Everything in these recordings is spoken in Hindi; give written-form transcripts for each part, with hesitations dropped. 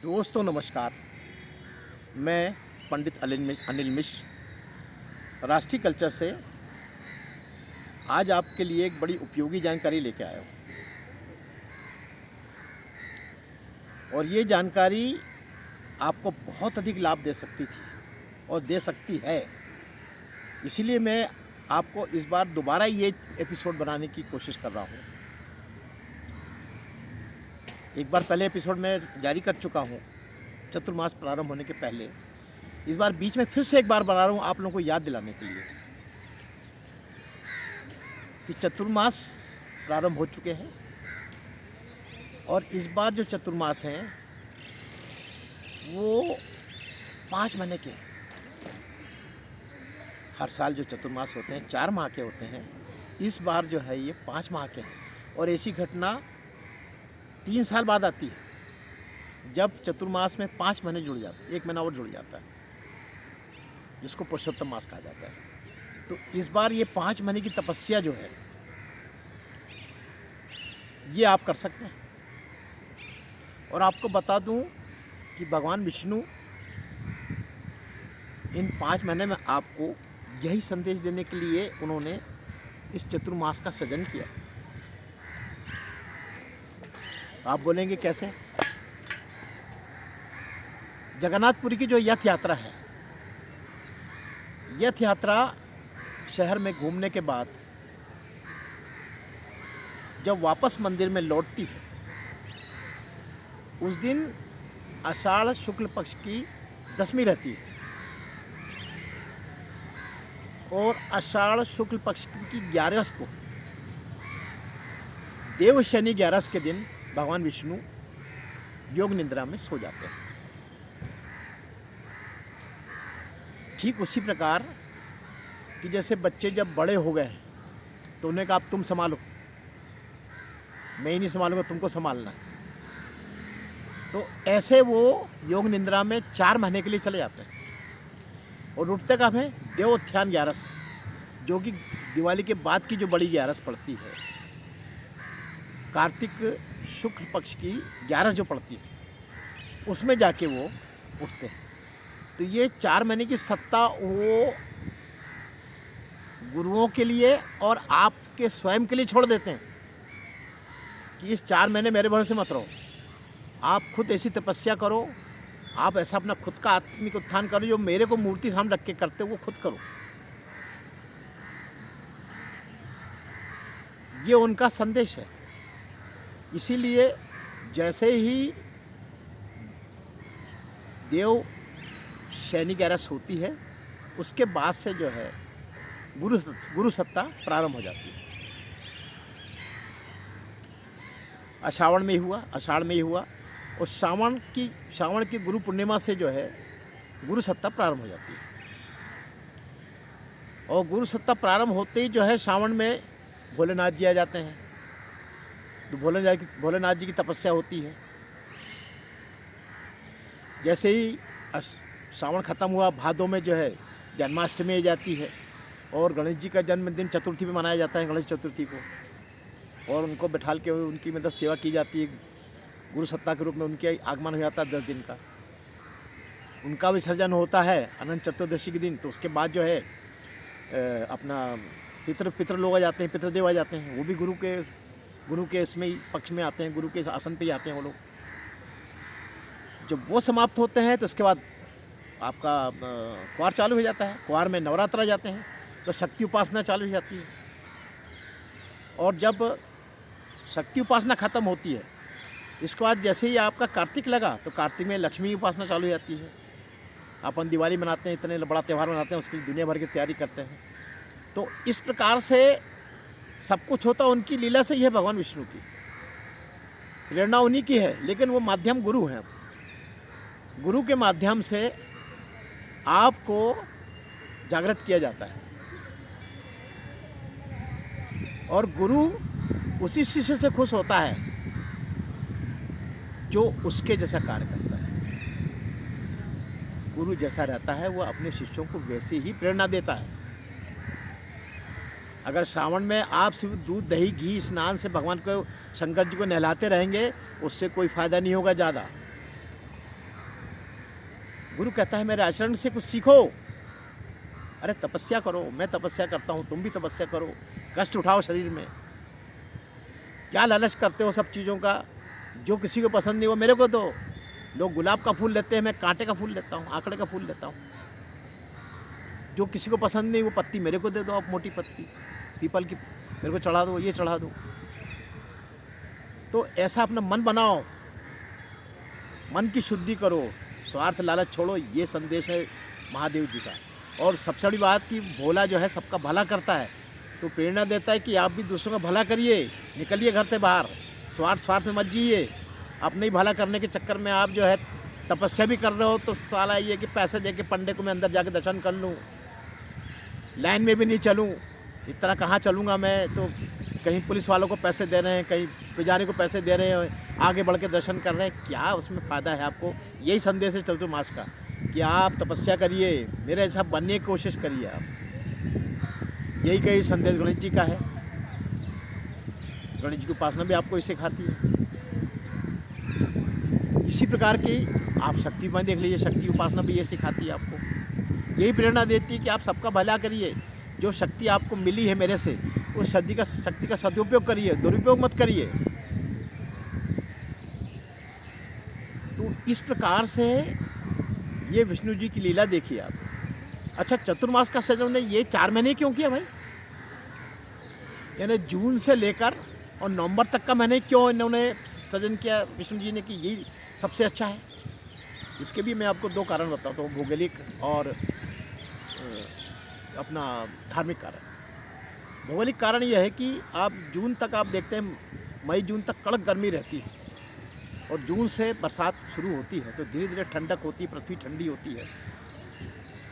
दोस्तों नमस्कार। मैं पंडित अनिल मिश्र राष्ट्रीय कल्चर से आज आपके लिए एक बड़ी उपयोगी जानकारी लेके आया हूँ। और ये जानकारी आपको बहुत अधिक लाभ दे सकती थी और दे सकती है। इसीलिए मैं आपको इस बार दोबारा ये एपिसोड बनाने की कोशिश कर रहा हूँ। एक बार पहले एपिसोड में जारी कर चुका हूँ चतुर्मास प्रारंभ होने के पहले। इस बार बीच में फिर से एक बार बना रहा हूँ आप लोगों को याद दिलाने के लिए कि चतुर्मास प्रारंभ हो चुके हैं। और इस बार जो चतुर्मास हैं वो 5 महीने के हैं। हर साल जो चतुर्मास होते हैं 4 माह के होते हैं। इस बार जो है ये 5 माह के हैं। और ऐसी घटना 3 साल बाद आती है जब चतुर्मास में 5 महीने जुड़ जाते हैं, 1 महीना और जुड़ जाता है, जिसको पुरुषोत्तम मास कहा जाता है। तो इस बार ये 5 महीने की तपस्या जो है ये आप कर सकते हैं। और आपको बता दूं कि भगवान विष्णु इन 5 महीने में आपको यही संदेश देने के लिए उन्होंने इस चतुर्मास का सृजन किया। आप बोलेंगे कैसे? जगन्नाथपुरी की जो यथ यात्रा है, यथ यात्रा शहर में घूमने के बाद जब वापस मंदिर में लौटती है, उस दिन आषाढ़ शुक्ल पक्ष की 10वीं रहती है। और आषाढ़ शुक्ल पक्ष की 11 को देव शनि 11 के दिन भगवान विष्णु योग निद्रा में सो जाते हैं। ठीक उसी प्रकार कि जैसे बच्चे जब बड़े हो गए तो उन्हें कहा अब तुम संभालो, मैं ही नहीं संभालूंगा, तुमको संभालना है। तो ऐसे वो योग निद्रा में 4 महीने के लिए चले जाते हैं। और उठते कब है? देवोत्थान 11, जो कि दिवाली के बाद की जो बड़ी 11 पड़ती है, कार्तिक शुक्ल पक्ष की 11 जो पड़ती है, उसमें जाके वो उठते हैं। तो ये 4 महीने की सत्ता वो गुरुओं के लिए और आपके स्वयं के लिए छोड़ देते हैं कि इस 4 महीने मेरे भरोसे मत रहो, आप खुद ऐसी तपस्या करो, आप ऐसा अपना खुद का आत्मिक उत्थान करो जो मेरे को मूर्ति सामने रख के करते हो वो खुद करो। ये उनका संदेश है। इसीलिए जैसे ही देव शनि 11 होती है, उसके बाद से जो है गुरु सत्ता प्रारंभ हो जाती है। आषाढ़ में ही हुआ और श्रावण की गुरु पूर्णिमा से जो है गुरु सत्ता प्रारंभ हो जाती है। और गुरु सत्ता प्रारंभ होते ही जो है श्रावण में भोलेनाथ जी आ जाते हैं। तो भोलेनाथ जी की तपस्या होती है। जैसे ही श्रावण खत्म हुआ, भादों में जो है जन्माष्टमी आ जाती है और गणेश जी का जन्मदिन चतुर्थी में मनाया जाता है, गणेश चतुर्थी को। और उनको बैठाल के उनकी मतलब सेवा की जाती है। गुरु सत्ता के रूप में उनके आगमन हो जाता है 10 दिन का। उनका विसर्जन होता है अनंत चतुर्दशी के दिन। तो उसके बाद जो है अपना पितृ लोग आ जाते हैं, पितृदेव आ जाते हैं। वो भी गुरु के इसमें ही पक्ष में आते हैं, गुरु के आसन पे ही आते हैं वो लोग। जब वो समाप्त होते हैं तो उसके बाद आपका क्वार चालू हो जाता है। क्वार में नवरात्र आ जाते हैं तो शक्ति उपासना चालू हो जाती है। और जब शक्ति उपासना ख़त्म होती है, इसके बाद जैसे ही आपका कार्तिक लगा तो कार्तिक में लक्ष्मी उपासना चालू हो जाती है। अपन दिवाली मनाते हैं, इतने बड़ा त्यौहार मनाते हैं, उसकी दुनिया भर की तैयारी करते हैं। तो इस प्रकार से सब कुछ होता उनकी लीला से ही है। भगवान विष्णु की प्रेरणा उन्हीं की है, लेकिन वो माध्यम गुरु हैं। गुरु के माध्यम से आपको जागृत किया जाता है। और गुरु उसी शिष्य से खुश होता है जो उसके जैसा कार्य करता है। गुरु जैसा रहता है वो अपने शिष्यों को वैसे ही प्रेरणा देता है। अगर श्रावण में आप सिर्फ दूध दही घी स्नान से भगवान को शंकर जी को नहलाते रहेंगे, उससे कोई फ़ायदा नहीं होगा ज़्यादा। गुरु कहता है मेरे आचरण से कुछ सीखो। अरे तपस्या करो, मैं तपस्या करता हूँ, तुम भी तपस्या करो, कष्ट उठाओ शरीर में। क्या लालच करते हो सब चीज़ों का? जो किसी को पसंद नहीं वो मेरे को दो। लोग गुलाब का फूल लेते हैं, मैं कांटे का फूल लेता हूँ, आंकड़े का फूल लेता हूँ। जो किसी को पसंद नहीं वो पत्ती मेरे को दे दो, आप मोटी पत्ती पीपल की मेरे को चढ़ा दो, ये चढ़ा दो। तो ऐसा अपना मन बनाओ, मन की शुद्धि करो, स्वार्थ लालच छोड़ो। ये संदेश है महादेव जी का। और सबसे बड़ी बात कि भोला जो है सबका भला करता है, तो प्रेरणा देता है कि आप भी दूसरों का भला करिए, निकलिए घर से बाहर, स्वार्थ में मत जिए। अपने ही भला करने के चक्कर में आप जो है तपस्या भी कर रहे हो, तो साला ये कि पैसे दे के पंडे को मैं अंदर जाके दर्शन कर लूँ, लाइन में भी नहीं चलूँ, इतना कहाँ चलूँगा मैं? तो कहीं पुलिस वालों को पैसे दे रहे हैं, कहीं पुजारी को पैसे दे रहे हैं, आगे बढ़ के दर्शन कर रहे हैं, क्या उसमें फ़ायदा है आपको? यही संदेश है चतुर्मास का कि आप तपस्या करिए, मेरे जैसा बनने की कोशिश करिए आप। यही कई संदेश गणेश जी का है। गणेश जी की उपासना भी आपको इसे सिखाती है। इसी प्रकार की आप शक्ति में देख लीजिए, शक्ति उपासना भी ये सिखाती है आपको। यही प्रेरणा देती है कि आप सबका भला करिए। जो शक्ति आपको मिली है मेरे से, उस शक्ति का सदुपयोग करिए, दुरुपयोग मत करिए। तो इस प्रकार से ये विष्णु जी की लीला देखिए आप। अच्छा, चतुर्मास का सृजन ने ये 4 महीने क्यों किया भाई? यानी जून से लेकर और नवंबर तक का महीने क्यों इन्होंने सृजन किया विष्णु जी ने कि यही सबसे अच्छा है? इसके भी मैं आपको 2 कारण बताता हूँ, भौगोलिक और अपना धार्मिक कारण। भौगोलिक कारण यह है कि आप जून तक आप देखते हैं, मई जून तक कड़क गर्मी रहती है, और जून से बरसात शुरू होती है, तो धीरे धीरे ठंडक होती है, पृथ्वी ठंडी होती है।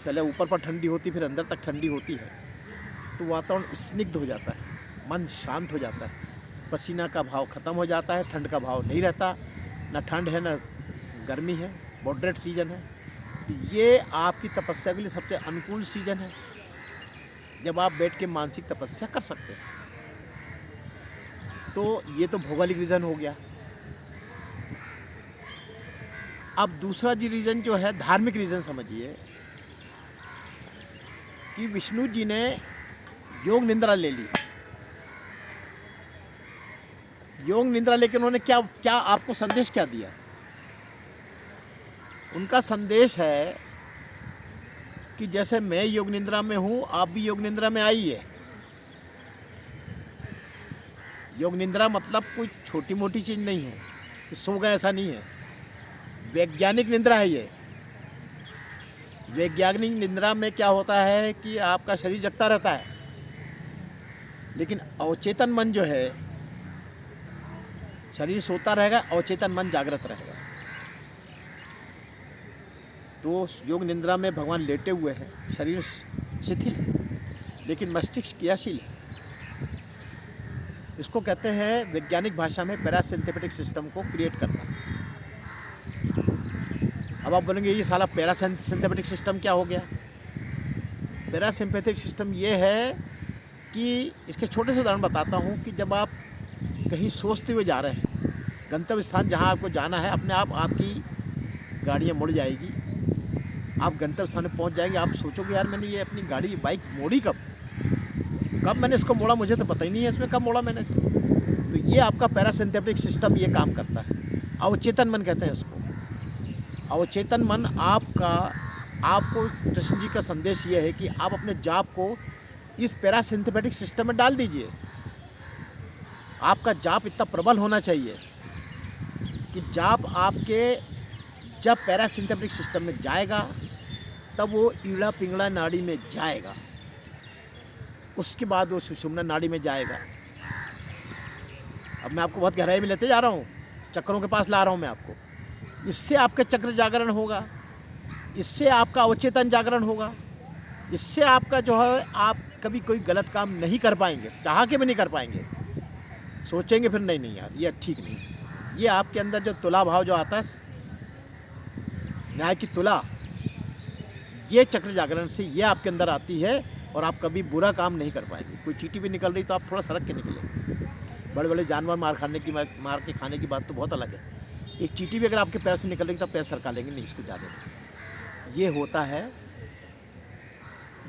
पहले ऊपर पर ठंडी होती, फिर अंदर तक ठंडी होती है, तो वातावरण स्निग्ध हो जाता है, मन शांत हो जाता है, पसीना का भाव ख़त्म हो जाता है, ठंड का भाव नहीं रहता, ना ठंड है ना गर्मी है, मॉडरेट सीजन है। तो ये आपकी तपस्या के लिए सबसे अनुकूल सीजन है, जब आप बैठ के मानसिक तपस्या कर सकते हैं। तो ये तो भौगोलिक रीज़न हो गया। अब दूसरा जी रीज़न जो है धार्मिक रीज़न समझिए कि विष्णु जी ने योग निद्रा ले ली। योग निद्रा लेकर उन्होंने क्या आपको संदेश क्या दिया? उनका संदेश है कि जैसे मैं योग निद्रा में हूँ, आप भी योग निद्रा में आइए। योग निद्रा मतलब कोई छोटी मोटी चीज़ नहीं है कि सो गए, ऐसा नहीं है। वैज्ञानिक निद्रा है ये। वैज्ञानिक निद्रा में क्या होता है कि आपका शरीर जगता रहता है, लेकिन अवचेतन मन जो है, शरीर सोता रहेगा, अवचेतन मन जागृत रहेगा। तो योग निद्रा में भगवान लेटे हुए हैं, शरीर शिथिल है, लेकिन मस्तिष्क क्रियाशील है। इसको कहते हैं वैज्ञानिक भाषा में पैरासिम्पैथेटिक सिस्टम को क्रिएट करना। अब आप बोलेंगे ये साला पैरासिम्पैथेटिक सिस्टम क्या हो गया? पैरासिम्पैथेटिक सिस्टम ये है कि इसके छोटे से उदाहरण बताता हूँ कि जब आप कहीं सोचते हुए जा रहे हैं, गंतव्य स्थान जहाँ आपको जाना है, अपने आप आपकी गाड़ियाँ मुड़ जाएगी, आप गंतव्य स्थान में पहुँच जाएंगे। आप सोचोगे यार मैंने ये अपनी गाड़ी बाइक मोड़ी कब मैंने इसको मोड़ा, मुझे तो पता ही नहीं है इसमें कब मोड़ा मैंने इसको। तो ये आपका पैरासिम्पैथेटिक सिस्टम ये काम करता है। अवचेतन मन कहते हैं इसको। अवचेतन मन आपको कृष्ण जी का संदेश ये है कि आप अपने जाप को इस पैरासिम्पैथेटिक सिस्टम में डाल दीजिए। आपका जाप इतना प्रबल होना चाहिए कि जाप आपके जब पैरासिम्पैथेटिक सिस्टम में जाएगा तब वो ईड़ा पिंगला नाड़ी में जाएगा, उसके बाद वो सुषुम्ना नाड़ी में जाएगा। अब मैं आपको बहुत गहराई में लेते जा रहा हूँ, चक्रों के पास ला रहा हूँ मैं आपको। इससे आपका चक्र जागरण होगा, इससे आपका अवचेतन जागरण होगा, इससे आपका जो है आप कभी कोई गलत काम नहीं कर पाएंगे, चाह के भी नहीं कर पाएंगे। सोचेंगे फिर नहीं यार ये ठीक नहीं। ये आपके अंदर जो तुला भाव जो आता है, न्याय की तुला, ये चक्र जागरण से ये आपके अंदर आती है और आप कभी बुरा काम नहीं कर पाएंगे। कोई चींटी भी निकल रही तो आप थोड़ा सड़क के निकलेंगे। बड़े बड़े जानवर मार के खाने की बात तो बहुत अलग है। एक चींटी भी अगर आपके पैर से निकल रही तो आप पैर सरका लेंगे, नहीं इसको जाने दें। ये होता है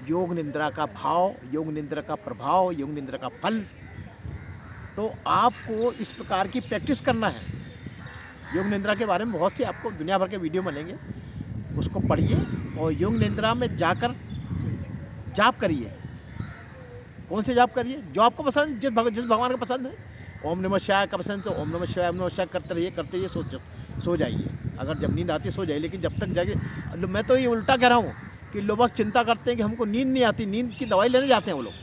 योग निद्रा का भाव, योग निद्रा का प्रभाव, योग निद्रा का फल। तो आपको इस प्रकार की प्रैक्टिस करना है। योग निद्रा के बारे में बहुत से आपको दुनिया भर के वीडियो मिलेंगे, उसको पढ़िए और योग निद्रा में जाकर जाप करिए। कौन से जाप करिए? जो आपको पसंद, जिस भगवान का पसंद है। ओम नमः शिवाय का पसंद तो ओम नमः शिवाय, ओम नमः शिवाय करते रहिए सो जाइए। अगर जब नींद आती सो जाइए, लेकिन जब तक जाके, मैं तो ये उल्टा कह रहा हूँ कि लोग चिंता करते हैं कि हमको नींद नहीं आती, नींद की दवाई लेने जाते हैं वो लोग।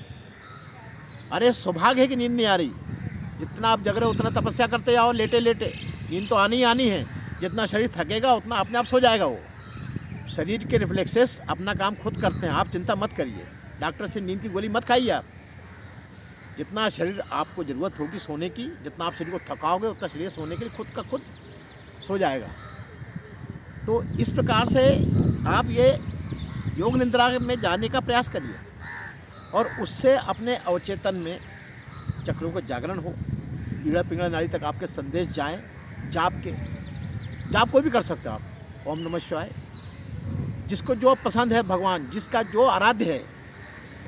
अरे सौभाग्य है कि नींद नहीं आ रही। जितना आप जग रहे हो उतना तपस्या करते जाओ, लेटे लेटे। नींद तो आनी ही आनी है। जितना शरीर थकेगा उतना अपने आप सो जाएगा। वो शरीर के रिफ्लेक्सेस अपना काम खुद करते हैं, आप चिंता मत करिए। डॉक्टर से नींद की गोली मत खाइए आप। जितना शरीर आपको ज़रूरत होगी सोने की, जितना आप शरीर को थकाओगे उतना शरीर सोने के लिए खुद का खुद सो जाएगा। तो इस प्रकार से आप ये योग निद्रा में जाने का प्रयास करिए और उससे अपने अवचेतन में चक्रों का जागरण हो, पीड़ा पिंगला नाड़ी तक आपके संदेश जाएं। जाप कोई भी कर सकते हो आप। ओम नमः शिवाय, जिसको जो पसंद है, भगवान जिसका जो आराध्य है,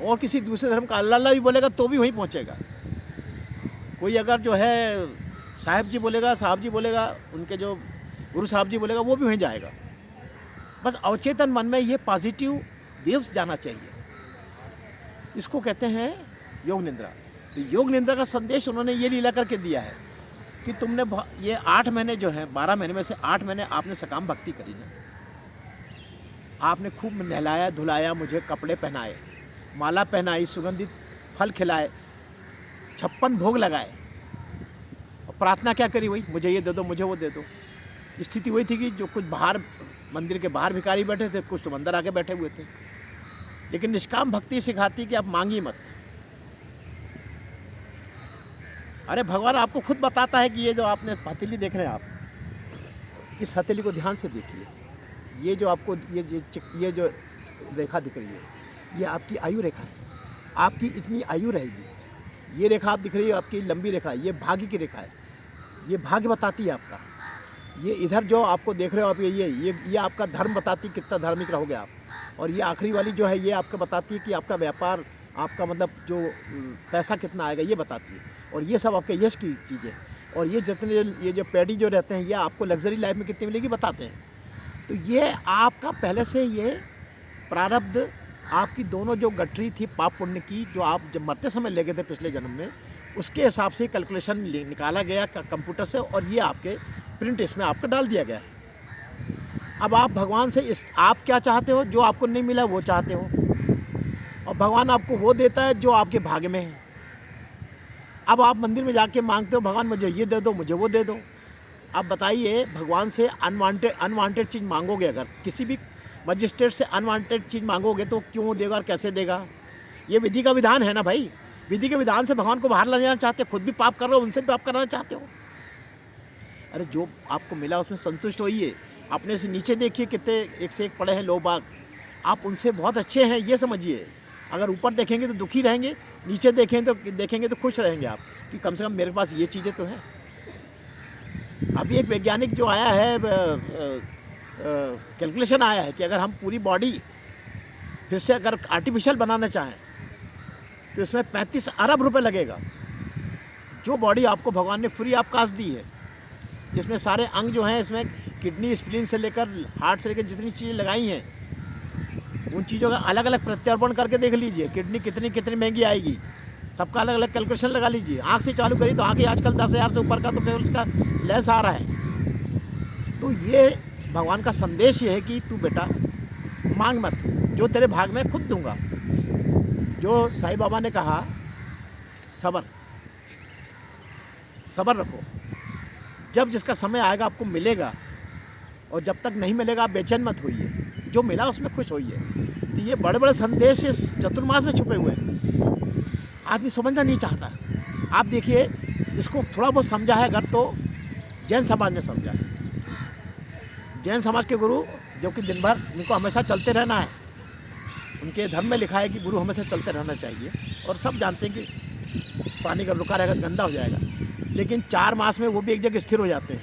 और किसी दूसरे धर्म का अल्लाह भी बोलेगा तो भी वहीं पहुंचेगा। कोई अगर जो है साहब जी बोलेगा, उनके जो गुरु साहब जी बोलेगा, वो भी वहीं जाएगा। बस अवचेतन मन में ये पॉजिटिव वेव्स जाना चाहिए। इसको कहते हैं योग निद्रा। तो योग निद्रा का संदेश उन्होंने ये लीला करके दिया है कि तुमने ये 8 महीने जो है, 12 महीने में से 8 महीने आपने सकाम भक्ति करी ना। आपने खूब नहलाया धुलाया, मुझे कपड़े पहनाए, माला पहनाई, सुगंधित फल खिलाए, 56 भोग लगाए, और प्रार्थना क्या करी? वही, मुझे ये दे दो, मुझे वो दे दो। स्थिति वही थी कि जो कुछ बाहर मंदिर के बाहर भिखारी बैठे थे, कुछ तो अंदर आके बैठे हुए थे। लेकिन निष्काम भक्ति सिखाती कि आप मांगिए मत। अरे भगवान आपको खुद बताता है कि ये जो आपने हथेली देख रहे हैं आप, इस हथेली को ध्यान से देखिए। ये जो आपको ये जो रेखा दिख रही है, ये आपकी आयु रेखा है। आपकी इतनी आयु रहेगी। ये रेखा आप दिख रही है आपकी लंबी रेखा है, ये भाग्य की रेखा है। ये भाग्य बताती है आपका। ये इधर जो आपको देख रहे हो आप, ये आपका धर्म बताती है, कितना धार्मिक रहोगे आप। और ये आखिरी वाली जो है, ये आपका बताती है कि आपका व्यापार, आपका मतलब जो पैसा कितना आएगा, ये बताती है। और ये सब आपके यश की चीज़ें। और ये जितने ये जो पैडी जो रहते हैं, ये आपको लग्जरी लाइफ में कितनी मिलेगी बताते हैं। तो ये आपका पहले से ये प्रारब्ध, आपकी दोनों जो गठरी थी पाप पुण्य की, जो आप जब मरते समय ले गए थे पिछले जन्म में, उसके हिसाब से कैलकुलेशन निकाला गया कंप्यूटर से, और ये आपके प्रिंट इसमें आपको डाल दिया गया। अब आप भगवान से आप क्या चाहते हो? जो आपको नहीं मिला वो चाहते हो, और भगवान आपको वो देता है जो आपके भाग्य में है। अब आप मंदिर में जाके मांगते हो, भगवान मुझे ये दे दो, मुझे वो दे दो। अब बताइए, भगवान से अनवांटेड चीज़ मांगोगे, अगर किसी भी मजिस्ट्रेट से अनवांटेड चीज़ मांगोगे तो क्यों देगा और कैसे देगा? ये विधि का विधान है ना भाई। विधि के विधान से भगवान को बाहर ले जाना चाहते हो, खुद भी पाप कर रहे हो, उनसे भी पाप कराना चाहते हो। अरे जो आपको मिला उसमें संतुष्ट होइए। अपने से नीचे देखिए, कितने एक से एक पड़े हैं लोग बाग, आप उनसे बहुत अच्छे हैं ये समझिए। अगर ऊपर देखेंगे तो दुखी रहेंगे, नीचे देखेंगे तो खुश रहेंगे आप, कि कम से कम मेरे पास ये चीज़ें तो हैं। अभी एक वैज्ञानिक जो आया है, कैलकुलेशन आया है कि अगर हम पूरी बॉडी फिर से अगर आर्टिफिशियल बनाना चाहें तो इसमें 35 अरब रुपए लगेगा। जो बॉडी आपको भगवान ने फ्री ऑफ कॉस्ट दी है, जिसमें सारे अंग जो हैं, इसमें किडनी स्प्लीन से लेकर हार्ट से लेकर जितनी चीज़ें लगाई हैं, उन चीज़ों का अलग अलग प्रत्यारोपण करके देख लीजिए। किडनी कितनी महंगी आएगी, सबका अलग अलग कैलकुलेशन लगा लीजिए। आँख से चालू करिए तो आँखें आजकल 10,000 से ऊपर का तो केवल उसका लेंस आ रहा है। तो ये भगवान का संदेश ये है कि तू बेटा मांग मत, जो तेरे भाग में खुद दूंगा। जो साईं बाबा ने कहा, सब्र रखो, जब जिसका समय आएगा आपको मिलेगा, और जब तक नहीं मिलेगा आप बेचैन मत होइए, जो मिला उसमें खुश होइए। तो ये बड़े बड़े संदेश इस चतुर्मास में छुपे हुए हैं, आदमी समझना नहीं चाहता। आप देखिए, इसको थोड़ा बहुत समझा है अगर तो जैन समाज ने समझा है। जैन समाज के गुरु जो कि दिन भर उनको हमेशा चलते रहना है, उनके धर्म में लिखा है कि गुरु हमेशा चलते रहना चाहिए, और सब जानते हैं कि पानी का रुका रहेगा तो गंदा हो जाएगा। लेकिन 4 मास में वो भी एक जगह स्थिर हो जाते हैं,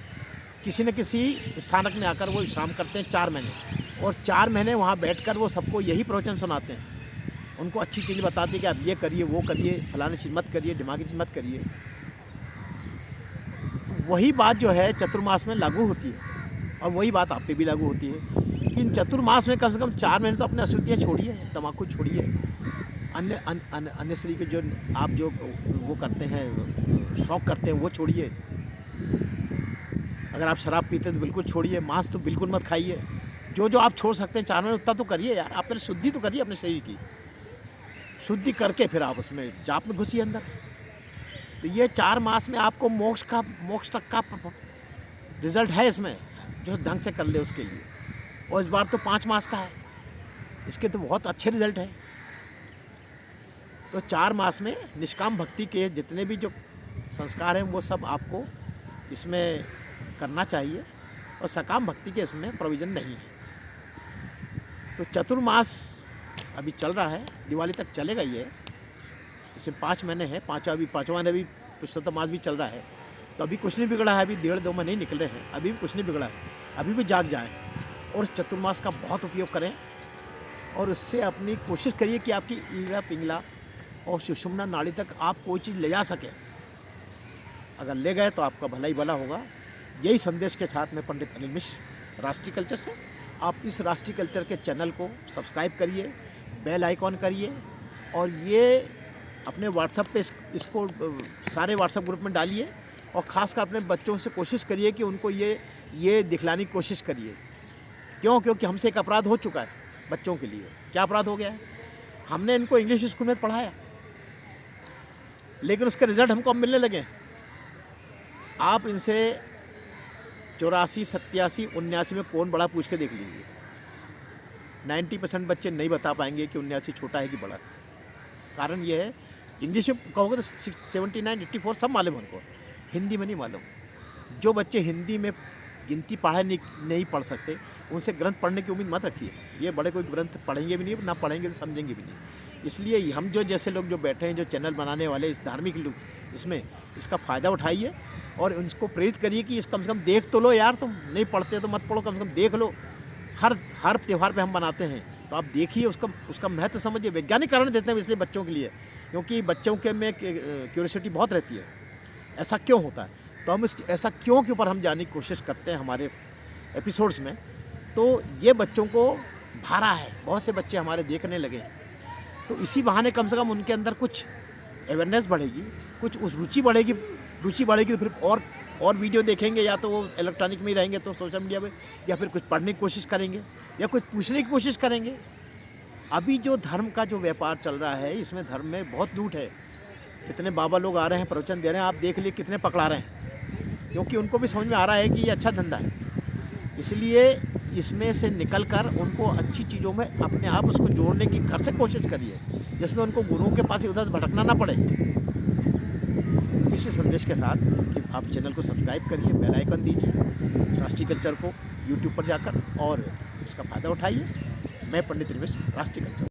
किसी न किसी स्थानक में आकर वो विश्राम करते हैं 4 महीने। और 4 महीने वहाँ बैठकर वो सबको यही प्रवचन सुनाते हैं। उनको अच्छी चीज़ बताते हैं कि आप ये करिए, वो करिए, फलानी चीज़ मत करिए, दिमागी चीज़ मत करिए। तो वही बात जो है चतुर्मास में लागू होती है और वही बात आप पे भी लागू होती है कि इन चतुर्मास में कम से कम 4 महीने तो अपने अशुद्धियाँ छोड़िए, तम्बाकू छोड़िए, अन्य श्री के जो आप जो वो करते हैं, शौक करते हैं, वो छोड़िए। अगर आप शराब पीते हैं तो बिल्कुल छोड़िए, मांस तो बिल्कुल मत खाइए। जो आप छोड़ सकते हैं 4 महीने उतना तो करिए यार। आप पहले शुद्धि तो करिए अपने शरीर की, शुद्धि करके फिर आप उसमें जाप में घुसिए अंदर। तो ये 4 मास में आपको मोक्ष तक का रिजल्ट है इसमें, जो ढंग से कर ले उसके लिए। और इस बार तो 5 मास का है, इसके तो बहुत अच्छे रिजल्ट हैं। तो 4 मास में निष्काम भक्ति के जितने भी जो संस्कार हैं वो सब आपको इसमें करना चाहिए और सकाम भक्ति के इसमें प्रोविज़न नहीं है। तो चतुर्मास अभी चल रहा है, दिवाली तक चलेगा ये। इसमें 5 महीने हैं, पाँचवा महीने भी पुरुषोत्तम मास भी चल रहा है। तो अभी कुछ नहीं बिगड़ा है, अभी 1.5-2 महीने ही निकले हैं, अभी भी कुछ नहीं बिगड़ा है। अभी भी जाग जाएँ और इस चतुर्मास का बहुत उपयोग करें और उससे अपनी कोशिश करिए कि आपकी ईड़ा पिंगला और सुषुम्ना नाड़ी तक आप कोई चीज़ ले जा सकें। अगर ले गए तो आपका भला ही भला होगा। यही संदेश के साथ में पंडित अनिल मिश्र, राष्ट्रीय कल्चर से, आप इस राष्ट्रीय कल्चर के चैनल को सब्सक्राइब करिए, बेल आइकॉन करिए और ये अपने व्हाट्सएप पे इसको सारे व्हाट्सएप ग्रुप में डालिए और ख़ासकर अपने बच्चों से कोशिश करिए कि उनको ये दिखलाने की कोशिश करिए। क्योंकि हमसे एक अपराध हो चुका है बच्चों के लिए। क्या अपराध हो गया है? हमने इनको इंग्लिश स्कूल में पढ़ाया, लेकिन उसके रिज़ल्ट हमको अब मिलने लगे। आप इनसे 84, 87, 79 में कौन बड़ा पूछ के देख लीजिए। 90% बच्चे नहीं बता पाएंगे कि 79 छोटा है कि बड़ा। कारण ये है, इंग्लिश में कहोगे तो 79, 84 सब मालूम है उनको, हिंदी में नहीं मालूम। जो बच्चे हिंदी में गिनती पढ़ा नहीं पढ़ सकते, उनसे ग्रंथ पढ़ने की उम्मीद मत रखिए। ये बड़े कोई ग्रंथ पढ़ेंगे भी नहीं, ना पढ़ेंगे तो समझेंगे भी नहीं। इसलिए हम जो जैसे लोग जो बैठे हैं, जो चैनल बनाने वाले इस धार्मिक लोग, इसमें इसका फ़ायदा उठाइए और उनको प्रेरित करिए कि इस कम से कम देख तो लो यार। तुम नहीं पढ़ते तो मत पढ़ो, कम से कम देख लो। हर त्यौहार पे हम बनाते हैं, तो आप देखिए, उसका महत्व समझिए। वैज्ञानिक कारण देते हैं इसलिए बच्चों के लिए, क्योंकि बच्चों के में क्यूरियोसिटी बहुत रहती है, ऐसा क्यों होता है। तो हम ऐसा क्यों के ऊपर हम जानने की कोशिश करते हैं हमारे एपिसोड्स में। तो ये बच्चों को भारा है, बहुत से बच्चे हमारे देखने लगे हैं। तो इसी बहाने कम से कम उनके अंदर कुछ अवेयरनेस बढ़ेगी, कुछ उस रुचि बढ़ेगी तो फिर और वीडियो देखेंगे, या तो वो इलेक्ट्रॉनिक में ही रहेंगे तो सोशल मीडिया में, या फिर कुछ पढ़ने की कोशिश करेंगे या कुछ पूछने की कोशिश करेंगे। अभी जो धर्म का जो व्यापार चल रहा है, इसमें धर्म में बहुत लूट है। कितने बाबा लोग आ रहे हैं, प्रवचन दे रहे हैं, आप देख लिए कितने पकड़ा रहे हैं, क्योंकि उनको भी समझ में आ रहा है कि ये अच्छा धंधा है। इसलिए इसमें से निकलकर उनको अच्छी चीज़ों में अपने आप उसको जोड़ने की घर से कोशिश करिए, जिसमें उनको गुरुओं के पास इधर भटकना ना पड़े। इसी संदेश के साथ कि आप चैनल को सब्सक्राइब करिए, बेल आइकन दीजिए, राष्ट्रीय कल्चर को यूट्यूब पर जाकर, और इसका फ़ायदा उठाइए। मैं पंडित अनिल मिश्र, राष्ट्रीय कल्चर।